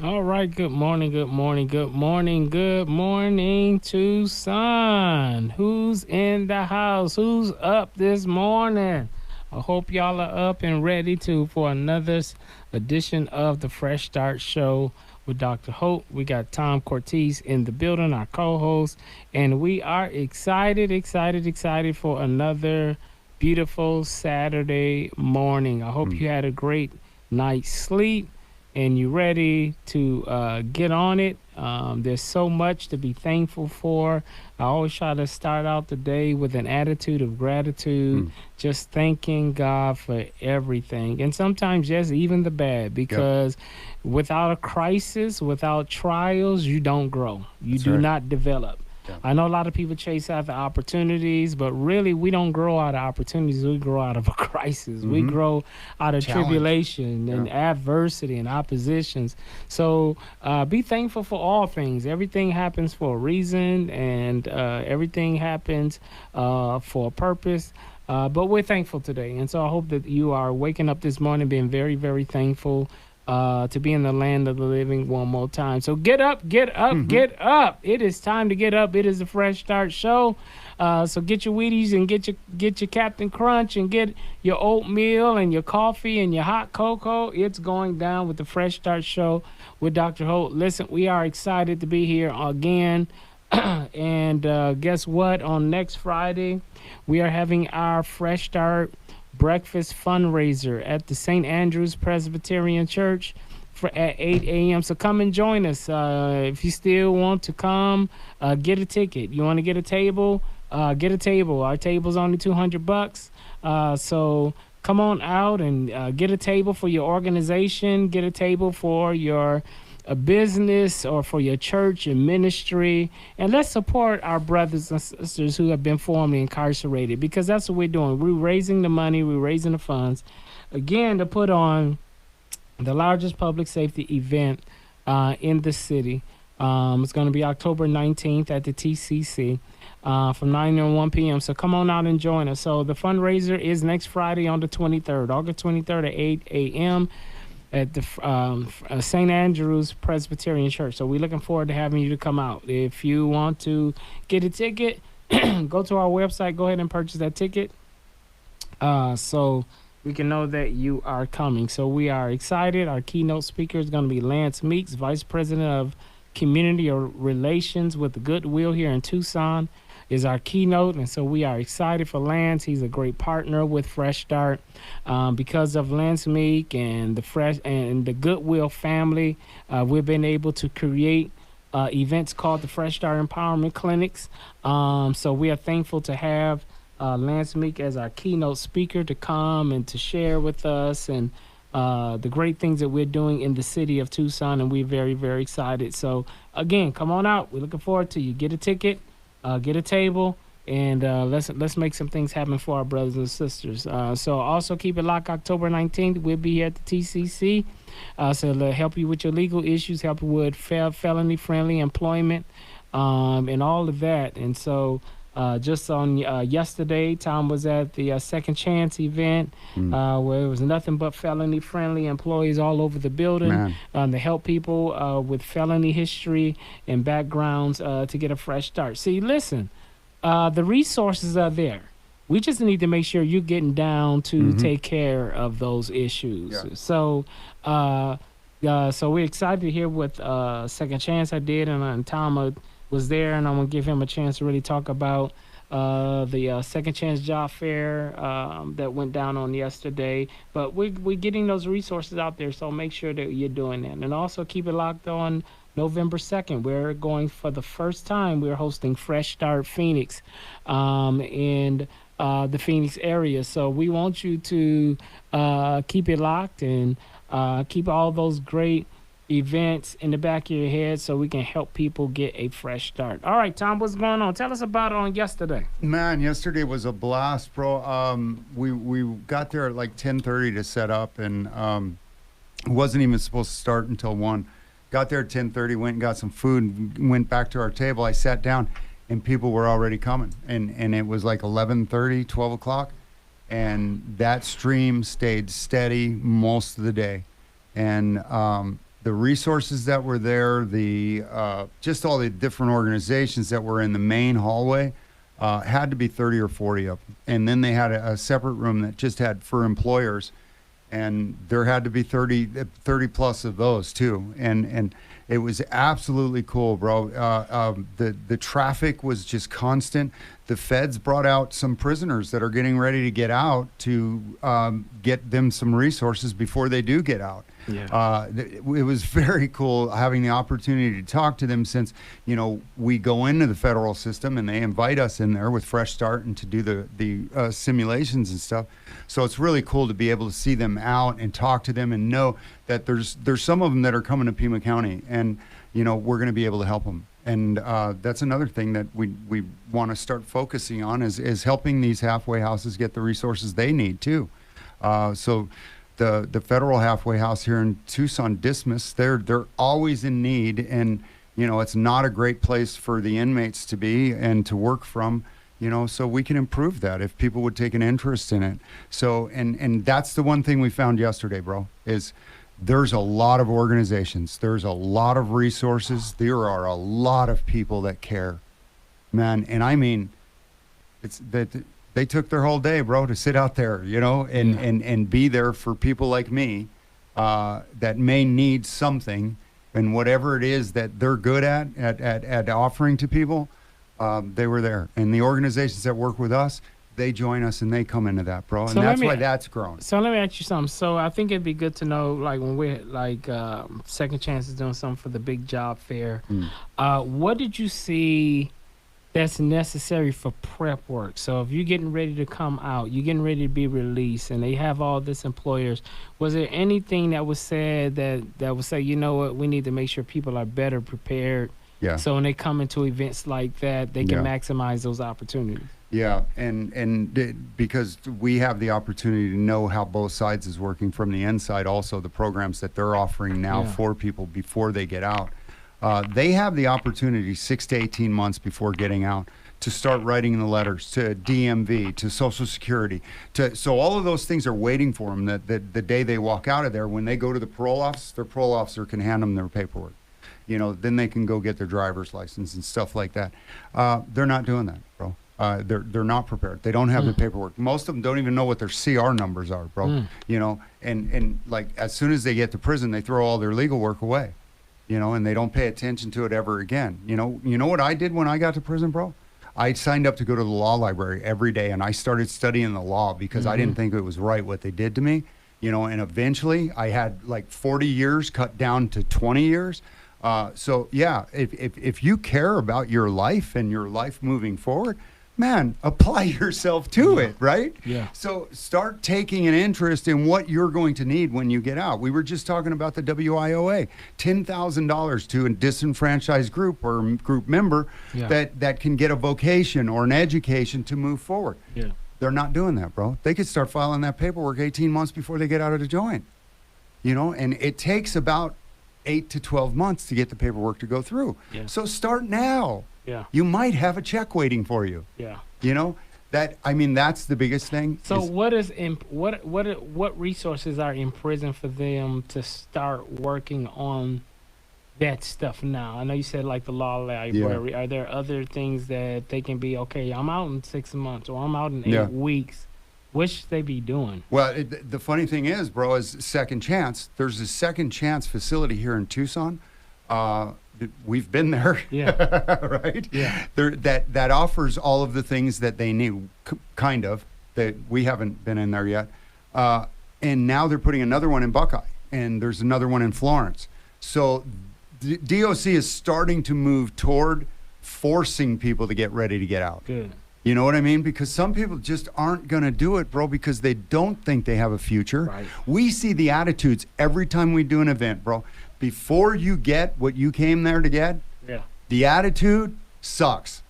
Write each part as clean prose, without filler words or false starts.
All right, good morning, good morning, good morning, good morning, Tucson. Who's in the house? Who's up this morning? I hope y'all are up and ready for another edition of the Fresh Start Show with Dr. Hope. We got Tom Cortez in the building, our co-host, and we are excited for another beautiful Saturday morning. I hope Mm. you had a great night's sleep and you're ready to get on it. There's so much to be thankful for. I always try to start out the day with an attitude of gratitude, Mm. just thanking God for everything. And sometimes, yes, even the bad, Yep, because without a crisis, without trials, you don't grow, you that's do right. not develop. Yeah. I know a lot of people chase after opportunities, but really we don't grow out of opportunities. We grow out of a crisis. We Mm-hmm. grow out of Challenge. tribulation Yeah. and adversity and oppositions. So be thankful for all things. Everything happens for a reason, and everything happens for a purpose. But we're thankful today. And so I hope that you are waking up this morning being very, very thankful to be in the land of the living one more time. So get up, get up, Mm-hmm. get up. It is time to get up. It is the Fresh Start Show. So get your Wheaties and get your Captain Crunch and get your oatmeal and your coffee and your hot cocoa. It's going down with the Fresh Start Show with Dr. Holt. Listen, we are excited to be here again. And guess what? On next Friday, we are having our Fresh Start breakfast fundraiser at the St. Andrew's Presbyterian Church at 8 a.m. So come and join us. If you still want to come, get a ticket. You want to get a table? Get a table. Our table's only $200. So come on out and get a table for your organization. Get a table for your a business or for your church and ministry, and let's support our brothers and sisters who have been formerly incarcerated, because that's what we're doing. We're raising the money, we're raising the funds again to put on the largest public safety event in the city. It's going to be October 19th at the TCC from 9 to 1 p.m. So come on out and join us. So the fundraiser is next Friday on the 23rd, August 23rd at 8 a.m. at the St. Andrew's Presbyterian Church. So we're looking forward to having you to come out. If you want to get a ticket, go to our website, go ahead and purchase that ticket. So we can know that you are coming. So we are excited. Our keynote speaker is going to be Lance Meeks, Vice President of Community Relations with Goodwill here in Tucson, is our keynote. And so we are excited for Lance. He's a great partner with Fresh Start. Because of Lance Meek and the Goodwill family, we've been able to create events called the Fresh Start Empowerment Clinics. So we are thankful to have Lance Meek as our keynote speaker to come and to share with us and the great things that we're doing in the city of Tucson, and we're very, very excited. So again, come on out. We're looking forward to you. Get a ticket, get a table, and let's make some things happen for our brothers and sisters. So also keep it locked. October 19th, we'll be here at the TCC. So to help you with your legal issues, help you with felony-friendly employment, and all of that. And so just on yesterday, Tom was at the Second Chance event where it was nothing but felony-friendly employees all over the building Man. to help people with felony history and backgrounds to get a fresh start. See, listen, the resources are there. We just need to make sure you're getting down to take care of those issues. Yeah. So, so we're excited to hear what Second Chance I did, and Tom was there, and I'm gonna give him a chance to really talk about the Second Chance Job Fair that went down on yesterday. But we're getting those resources out there, so make sure that you're doing that, and also keep it locked on. November 2nd, we're going for the first time. We're hosting Fresh Start Phoenix in the Phoenix area. So we want you to keep it locked and keep all those great events in the back of your head so we can help people get a fresh start. All right, Tom, what's going on? Tell us about it on yesterday. Man, yesterday was a blast, bro. We got there at like 10:30 to set up, and it wasn't even supposed to start until 1. Got there at 10:30, went and got some food, went back to our table. I sat down, and people were already coming. And it was like 11:30, 12 o'clock. And that stream stayed steady most of the day. And the resources that were there, the just all the different organizations that were in the main hallway, had to be 30 or 40 of them. And then they had a separate room that just had for employers, and there had to be 30 plus of those too. And it was absolutely cool, bro. The traffic was just constant. The feds brought out some prisoners that are getting ready to get out to get them some resources before they do get out. Yeah. It was very cool having the opportunity to talk to them, since, you know, we go into the federal system and they invite us in there with Fresh Start and to do the simulations and stuff. So it's really cool to be able to see them out and talk to them and know that there's some of them that are coming to Pima County, and, you know, we're going to be able to help them. And that's another thing that we want to start focusing on is helping these halfway houses get the resources they need too. So the federal halfway house here in Tucson, Dismas, they're always in need, and, you know, it's not a great place for the inmates to be and to work from, you know, so we can improve that if people would take an interest in it. So, and that's the one thing we found yesterday, bro, is there's a lot of organizations, there's a lot of resources, there are a lot of people that care, man. And I mean, it's that they took their whole day, bro, to sit out there, you know, and be there for people like me that may need something, and whatever it is that they're good at offering to people, they were there. And the organizations that work with us, they join us and they come into that, bro. And So that's why that's grown. So let me ask you something. So I think it'd be good to know, like, when we're like Second Chance is doing something for the big job fair. What did you see that's necessary for prep work? So if you're getting ready to come out, you're getting ready to be released, and they have all this employers, was there anything that was said that would say, you know what, we need to make sure people are better prepared? Yeah. So when they come into events like that, they can maximize those opportunities. Yeah, because we have the opportunity to know how both sides is working from the inside, also the programs that they're offering now for people before they get out. They have the opportunity 6 to 18 months before getting out to start writing the letters to DMV, to Social Security. So all of those things are waiting for them, that the day they walk out of there, when they go to the parole office, their parole officer can hand them their paperwork. You know, then they can go get their driver's license and stuff like that. They're not doing that, bro. They're not prepared. They don't have the paperwork. Most of them don't even know what their CR numbers are, bro. You know, and like as soon as they get to prison, they throw all their legal work away, you know, and they don't pay attention to it ever again. You know what I did when I got to prison, bro? I signed up to go to the law library every day, and I started studying the law because I didn't think it was right what they did to me, you know, and eventually I had like 40 years cut down to 20 years. So yeah, if you care about your life and your life moving forward, man, apply yourself to it, right? Yeah. So start taking an interest in what you're going to need when you get out. We were just talking about the WIOA, $10,000 to a disenfranchised group or group member that can get a vocation or an education to move forward. Yeah. They're not doing that, bro. They could start filing that paperwork 18 months before they get out of the joint, you know, and it takes about 8 to 12 months to get the paperwork to go through. Yeah. So start now. Yeah. You might have a check waiting for you. Yeah. You know, that's the biggest thing. So what resources are in prison for them to start working on that stuff now? I know you said like the law library. Are there other things that they can be, okay, I'm out in 6 months or I'm out in 8 weeks? What should they be doing? Well, the funny thing is, bro, is Second Chance. There's a Second Chance facility here in Tucson. We've been there, right? Yeah. That offers all of the things that they need, kind of. That we haven't been in there yet. And now they're putting another one in Buckeye, and there's another one in Florence. So DOC is starting to move toward forcing people to get ready to get out. Good. You know what I mean? Because some people just aren't going to do it, bro, because they don't think they have a future. Right. We see the attitudes every time we do an event, bro. Before you get what you came there to get, the attitude sucks,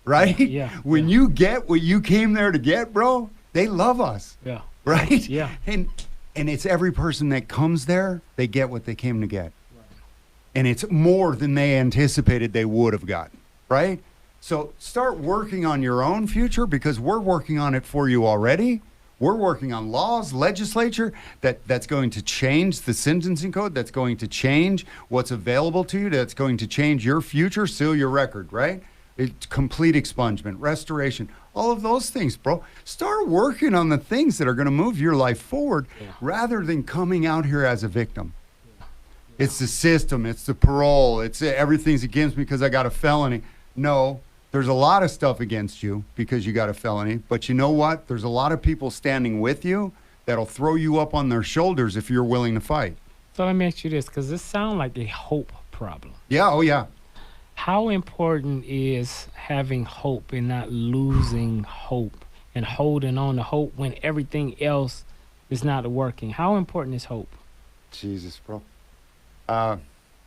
right? Yeah. When you get what you came there to get, bro, they love us. Yeah. Right? Yeah. And it's every person that comes there, they get what they came to get. Right. And it's more than they anticipated they would have gotten, right? So start working on your own future, because we're working on it for you already. We're working on laws, legislature that's going to change the sentencing code, that's going to change what's available to you, that's going to change your future, seal your record, right? Complete expungement, restoration, all of those things, bro. Start working on the things that are going to move your life forward rather than coming out here as a victim. It's the system, it's the parole, it's everything's against me because I got a felony. No, there's a lot of stuff against you because you got a felony, but you know what? There's a lot of people standing with you that'll throw you up on their shoulders if you're willing to fight. So let me ask you this, because this sounds like a hope problem. Yeah, oh yeah. How important is having hope and not losing hope and holding on to hope when everything else is not working? How important is hope? Jesus, bro.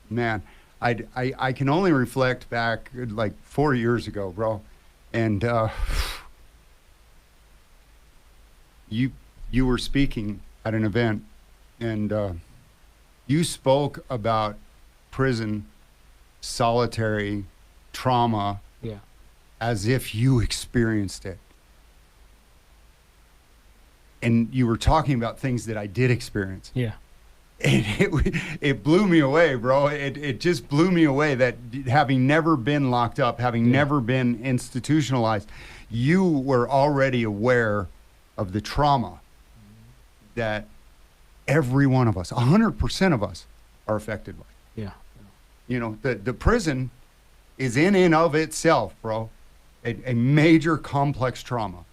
Man, I can only reflect back like 4 years ago, bro. And you were speaking at an event, and you spoke about prison, solitary trauma, as if you experienced it. And you were talking about things that I did experience. Yeah. And it blew me away, bro. It just blew me away that having never been locked up, having never been institutionalized, you were already aware of the trauma that every one of us, 100% of us, are affected by. Yeah. You know, the prison is in and of itself, bro, a major complex trauma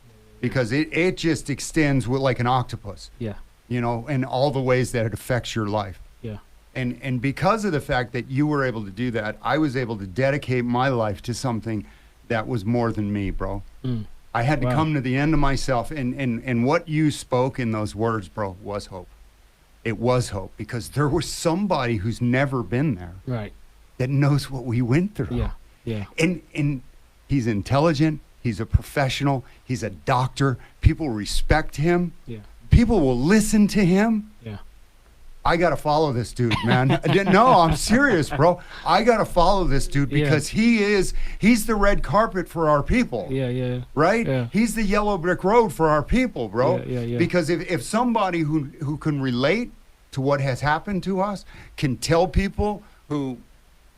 because it just extends with like an octopus. Yeah. You know, in all the ways that it affects your life. Yeah. And because of the fact that you were able to do that, I was able to dedicate my life to something that was more than me, bro. I had to come to the end of myself, and what you spoke in those words, bro, was hope. It was hope because there was somebody who's never been there. Right. That knows what we went through. Yeah. Yeah. And he's intelligent, he's a professional, he's a doctor, people respect him. Yeah. People will listen to him. Yeah. I got to follow this dude, man. No, I'm serious, bro. I got to follow this dude because he's the red carpet for our people. Yeah, yeah. Right? Yeah. He's the yellow brick road for our people, bro. Yeah, yeah, yeah. Because if somebody who can relate to what has happened to us can tell people who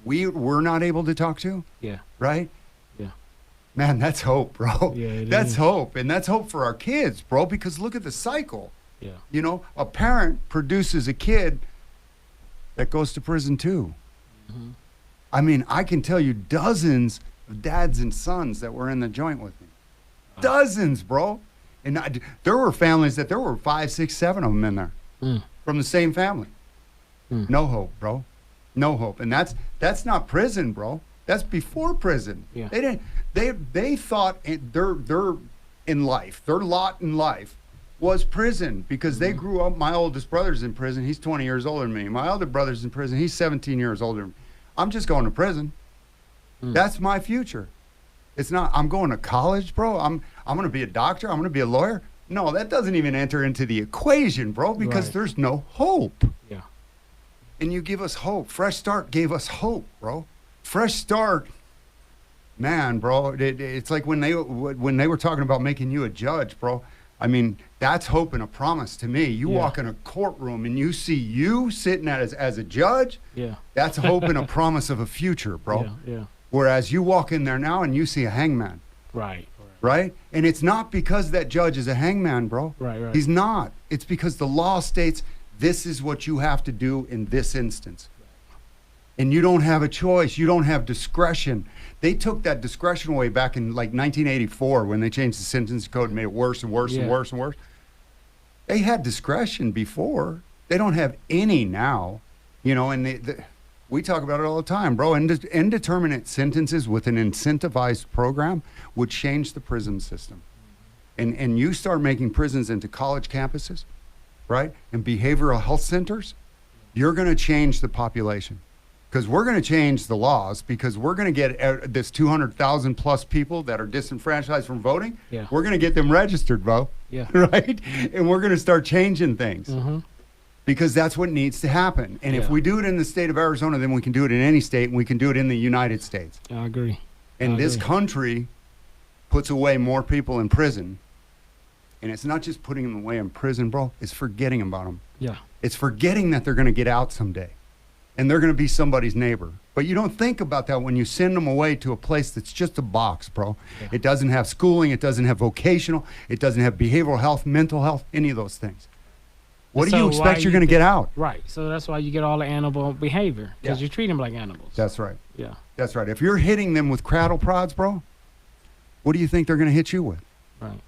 we're not able to talk to, right? Yeah. Man, that's hope, bro. Yeah, that's hope. And that's hope for our kids, bro, because look at the cycle. Yeah. You know, a parent produces a kid that goes to prison too. Mm-hmm. I mean, I can tell you dozens of dads and sons that were in the joint with me. Dozens, bro. And there were families that there were 5, 6, 7 of them in there from the same family. No hope, bro. No hope. And that's not prison, bro. That's before prison. Yeah. They thought their in life, their lot in life was prison because they grew up. My oldest brother's in prison. He's 20 years older than me. My other brother's in prison. He's 17 years older than me. I'm just going to prison. That's my future. It's not, I'm going to college, bro. I'm going to be a doctor. I'm going to be a lawyer. No, that doesn't even enter into the equation, bro, because there's no hope. Yeah. And you give us hope. Fresh Start gave us hope, bro. Fresh Start, man, bro. It's like when they were talking about making you a judge, bro. I mean, that's hope and a promise to me. You walk in a courtroom and you see you sitting as a judge. Yeah. That's hope and a promise of a future, bro. Yeah. Yeah. Whereas you walk in there now and you see a hangman. Right. Right? And it's not because that judge is a hangman, bro. Right. He's not. It's because the law states this is what you have to do in this instance. And you don't have a choice. You don't have discretion. They took that discretion away back in like 1984 when they changed the sentencing code and made it worse and worse and worse and worse. They had discretion before. They don't have any now. You know, and we talk about it all the time, bro. Indeterminate sentences with an incentivized program would change the prison system. And you start making prisons into college campuses, right? And behavioral health centers, you're going to change the population. Because we're going to change the laws because we're going to get this 200,000 plus people that are disenfranchised from voting. Yeah. We're going to get them registered, bro. Yeah. Right? And we're going to start changing things. Mm-hmm. Because that's what needs to happen. And if we do it in the state of Arizona, then we can do it in any state, and we can do it in the United States. I agree. And this country puts away more people in prison And it's not just putting them away in prison, bro. It's forgetting about them. Yeah. It's forgetting that they're going to get out someday and they're going to be somebody's neighbor. But you don't think about that when you send them away to a place that's just a box, bro. Yeah. It doesn't have schooling. It doesn't have vocational. It doesn't have behavioral health, mental health, any of those things. What do So you why expect you're you going to get think- out? Right. So that's why you get all the animal behavior, because Yeah. you treat them like animals. That's right. Yeah. That's right. If you're hitting them with cradle prods, bro, what do you think they're going to hit you with? Right.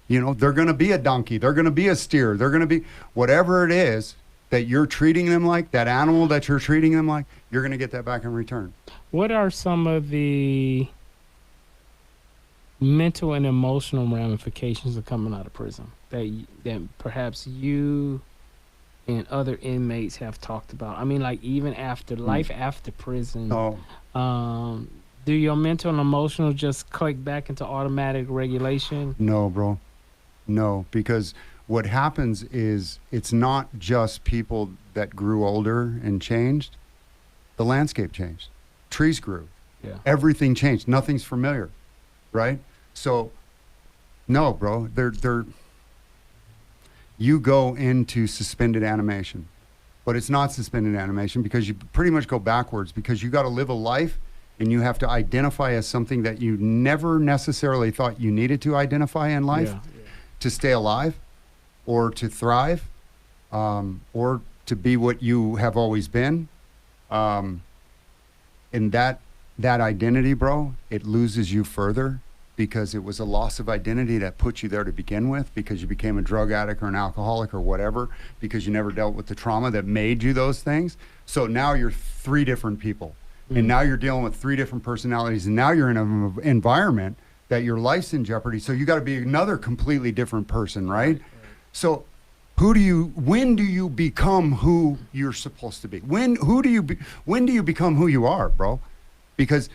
You know, they're going to be a donkey. They're going to be a steer. They're going to be whatever it is that you're treating them like, that animal that you're treating them like, you're going to get that back in return. What are some of the mental and emotional ramifications of coming out of prison that perhaps you and other inmates have talked about? I mean, like even after life after prison, Oh, do your mental and emotional just click back into automatic regulation? no, bro. No, because what happens is it's not just people that grew older and changed. The landscape changed. Trees grew. Yeah. Everything changed. Nothing's familiar, right? So, no, bro. You go into suspended animation, but it's not suspended animation because you pretty much go backwards because you got to live a life and you have to identify as something that you never necessarily thought you needed to identify in life Yeah. to stay alive or to thrive or to be what you have always been. And that identity, bro, it loses you further because it was a loss of identity that put you there to begin with because you became a drug addict or an alcoholic or whatever because you never dealt with the trauma that made you those things. So now you're three different people. And now you're dealing with three different personalities. And now you're in an environment that your life's in jeopardy. So you got to be another completely different person, right? So when do you become who you're supposed to be? When do you become who you are, bro? Because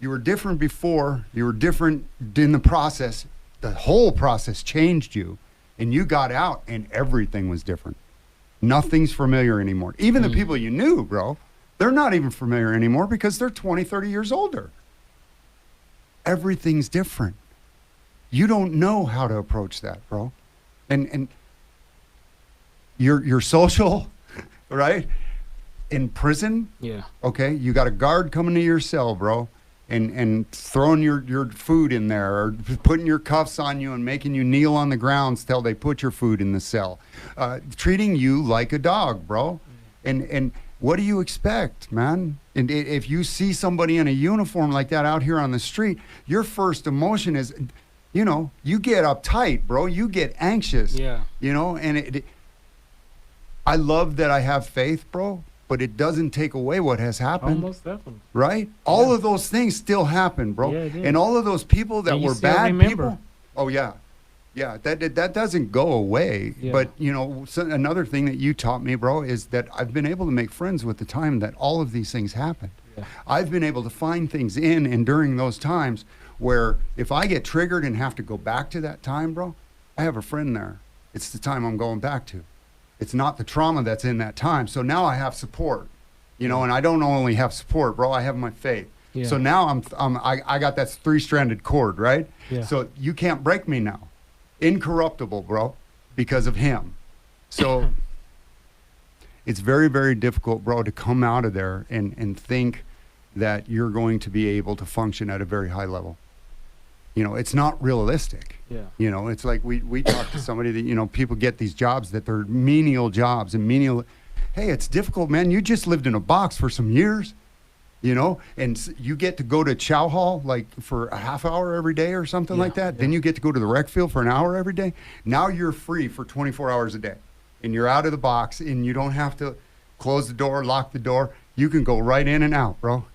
you were different before, you were different in the process. The whole process changed you and you got out and everything was different. Nothing's familiar anymore. Even the people you knew, bro, they're not even familiar anymore because they're 20, 30 years older. Everything's different. You don't know how to approach that, bro. And you're social, right? In prison, Yeah. okay, you got a guard coming to your cell, bro, and throwing your food in there or putting your cuffs on you and making you kneel on the ground till they put your food in the cell. Treating you like a dog, bro. And what do you expect, man? And if you see somebody in a uniform like that out here on the street, your first emotion is, you know, you get uptight, bro. You get anxious. Yeah. You know, and I love that I have faith, bro, but it doesn't take away what has happened, Almost definitely. right? All of those things still happen, bro. Yeah, it is. And all of those people that And you were still bad remember. people. Oh, yeah. Yeah, that doesn't go away. Yeah. But, you know, another thing that you taught me, bro, is that I've been able to make friends with the time that all of these things happened. Yeah. I've been able to find things in and during those times where if I get triggered and have to go back to that time, bro, I have a friend there. It's the time I'm going back to. It's not the trauma that's in that time. So now I have support, you know, and I don't only have support, bro, I have my faith. Yeah. So now I got that three-stranded cord, right? Yeah. So you can't break me now. Incorruptible, bro, because of him. So it's very, very difficult, bro, to come out of there and think that you're going to be able to function at a very high level. You know, it's not realistic. Yeah. You know, it's like we talked to somebody that, you know, people get these jobs that they're menial jobs and menial. Hey, it's difficult, man. You just lived in a box for some years, you know, and you get to go to chow hall like for a half hour every day or something like that. Then you get to go to the rec field for an hour every day. Now you're free for 24 hours a day and you're out of the box and you don't have to close the door, lock the door. You can go right in and out, bro.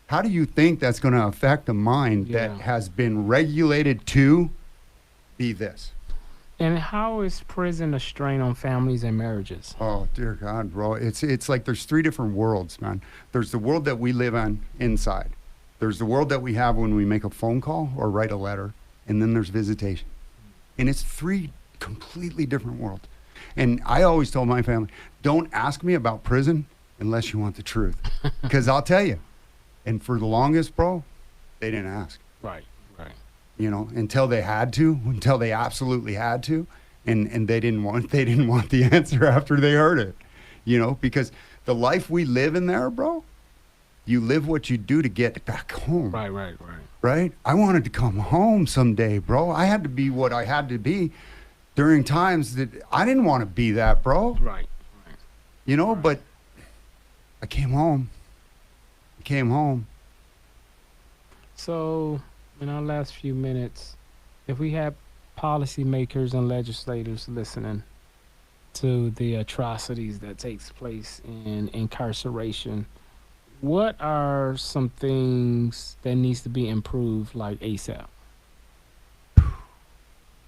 How do you think that's going to affect a mind that has been regulated to be this? And how is prison a strain on families and marriages? Oh, dear God, bro. It's like there's three different worlds, man. There's the world that we live on inside. There's the world that we have when we make a phone call or write a letter. And then there's visitation. And it's three completely different worlds. And I always told my family, don't ask me about prison unless you want the truth. Because I'll tell you. And for the longest, bro, they didn't ask. Right, right. you know, until they absolutely had to, and they didn't want the answer after they heard it, you know, because the life we live in there, bro, you live what you do to get back home. Right? I wanted to come home someday, bro. I had to be what I had to be during times that I didn't want to be that, bro. Right. You know, but I came home. So, in our last few minutes, if we have policymakers and legislators listening to the atrocities that takes place in incarceration, what are some things that needs to be improved, like ASAP?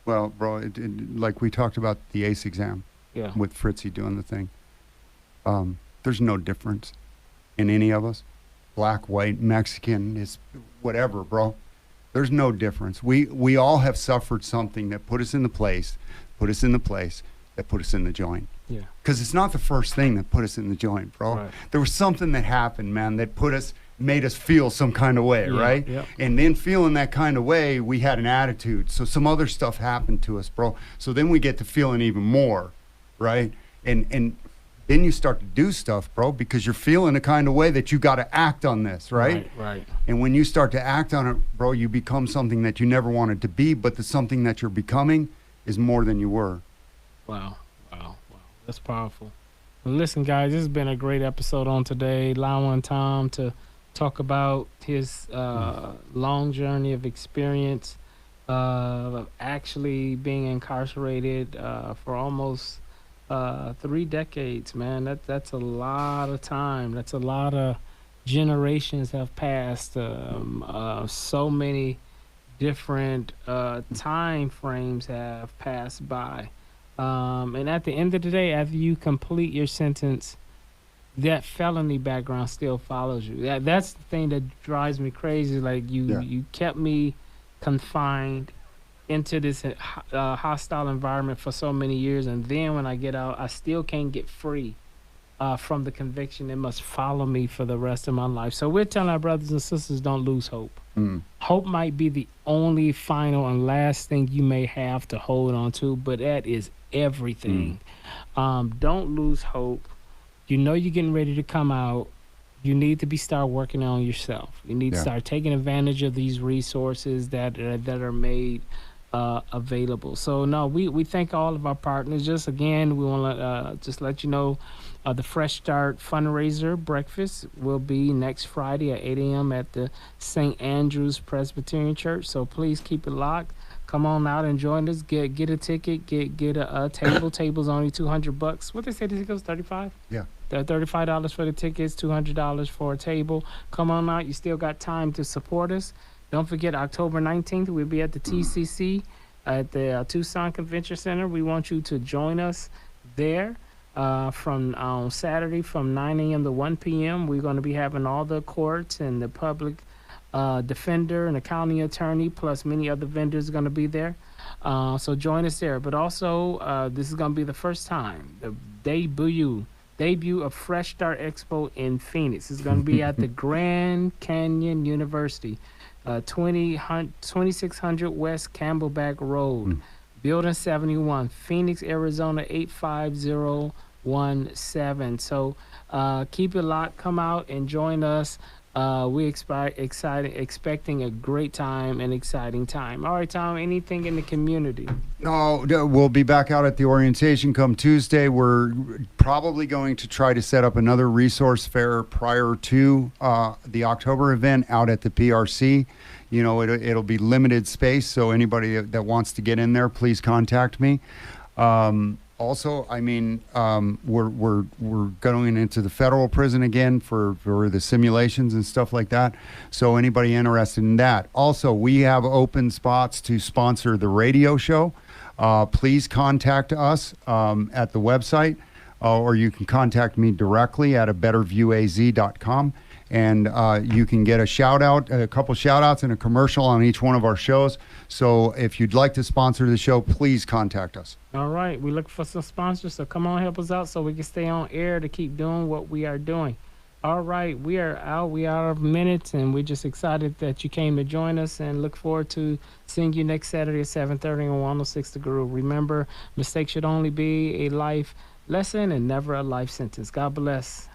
Well, bro, like we talked about the ACE exam Yeah. with Fritzy doing the thing. There's no difference in any of us. Black, white, Mexican, is whatever, bro. There's no difference. We all have suffered something that put us in the place that put us in the joint. Yeah. Because it's not the first thing that put us in the joint, bro. Right. There was something that happened, man, that made us feel some kind of way, Yeah, right? yep. And then feeling that kind of way, we had an attitude. So some other stuff happened to us, bro. So then we get to feeling even more, right? And then you start to do stuff, bro, because you're feeling a kind of way that you got to act on this, right? Right. And when you start to act on it, bro, you become something that you never wanted to be, but the something that you're becoming is more than you were. Wow. That's powerful. Well, listen, guys, this has been a great episode on today. Lawa and Tom to talk about his long journey of experience of actually being incarcerated for almost 3 decades, man. That's a lot of time. That's a lot of generations have passed. So many different time frames have passed by. And at the end of the day, after you complete your sentence, that felony background still follows you. That's the thing that drives me crazy. Like you kept me confined into this hostile environment for so many years, and then when I get out, I still can't get free from the conviction. It must follow me for the rest of my life. So we're telling our brothers and sisters, don't lose hope. Hope might be the only final and last thing you may have to hold on to, but that is everything. Don't lose hope. You know you're getting ready to come out. You need to start working on yourself. You need to start taking advantage of these resources that are made available. So no, we thank all of our partners. Just again, we want to just let you know the Fresh Start fundraiser breakfast will be next Friday at 8 a.m. at the St. Andrew's Presbyterian Church. So please keep it locked. Come on out and join us. Get a ticket. Get a table. Table's only $200. What they say the ticket was $35? Yeah. $35 for the tickets, $200 for a table. Come on out. You still got time to support us. Don't forget, October 19th, we'll be at the TCC at the Tucson Convention Center. We want you to join us there from Saturday from 9 a.m. to 1 p.m. We're going to be having all the courts and the public defender and the county attorney, plus many other vendors going to be there. So join us there. But also, this is going to be the first time, the debut of Fresh Start Expo in Phoenix. It's going to be at the Grand Canyon University, 2600 West Camelback Road, Building 71, Phoenix, Arizona 85017. So keep it locked. Come out and join us. We expecting a great time and exciting time. All right, Tom, anything in the community? No, we'll be back out at the orientation come Tuesday. We're probably going to try to set up another resource fair prior to the October event out at the PRC. You know, it'll be limited space, so anybody that wants to get in there, please contact me. Also, I mean, we're going into the federal prison again for the simulations and stuff like that. So anybody interested in that. Also, we have open spots to sponsor the radio show. Please contact us at the website, or you can contact me directly at abetterviewaz.com. And you can get a shout out, a couple shout outs and a commercial on each one of our shows. So if you'd like to sponsor the show, please contact us. All right. We look for some sponsors. So come on, help us out so we can stay on air to keep doing what we are doing. All right, we are out. We are out of minutes, and we're just excited that you came to join us, and look forward to seeing you next Saturday at 7:30 on 106 The Groove. Remember, mistakes should only be a life lesson and never a life sentence. God bless.